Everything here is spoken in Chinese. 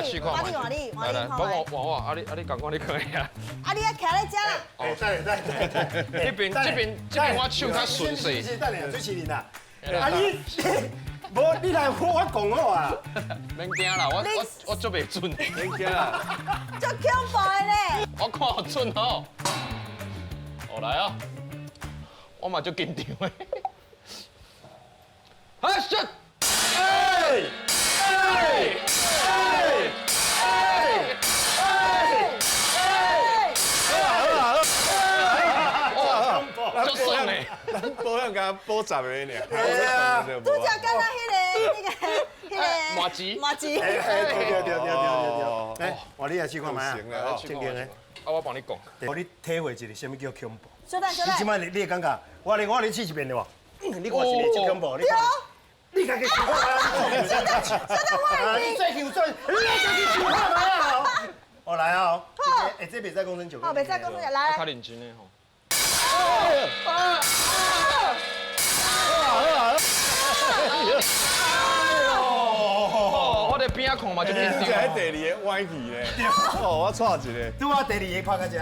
试看嘛。来来，我，啊你讲你可以啊。啊，你还徛在这啦？哎，对，这边我手较顺势。等下主持人啊，啊你，无你来我讲好啊。免惊啦，我做袂准。免惊啦，足恐怖的呢！我看好准哦。哦来啊，我嘛足紧张的。啊shit！ 就算嘞，咱保养甲补10个尔。对啊，拄则刚刚迄个麻糬麻糬，对，来，我你来试看卖啊，行了，正经的。啊，我帮你讲。我你体会一下什么叫恐怖。小等小等，你即摆你会感觉，我你试一遍对无？你看是你最恐怖，你看。你家己试看卖，小等我你再求转，你家己试看卖啊！我来啊！这袂使讲成9个。哦，袂使讲出来，来较认真的吼。我伫边仔看嘛就紧张。这第2个歪去咧，哦，我错一个。拄我第2个拍到这。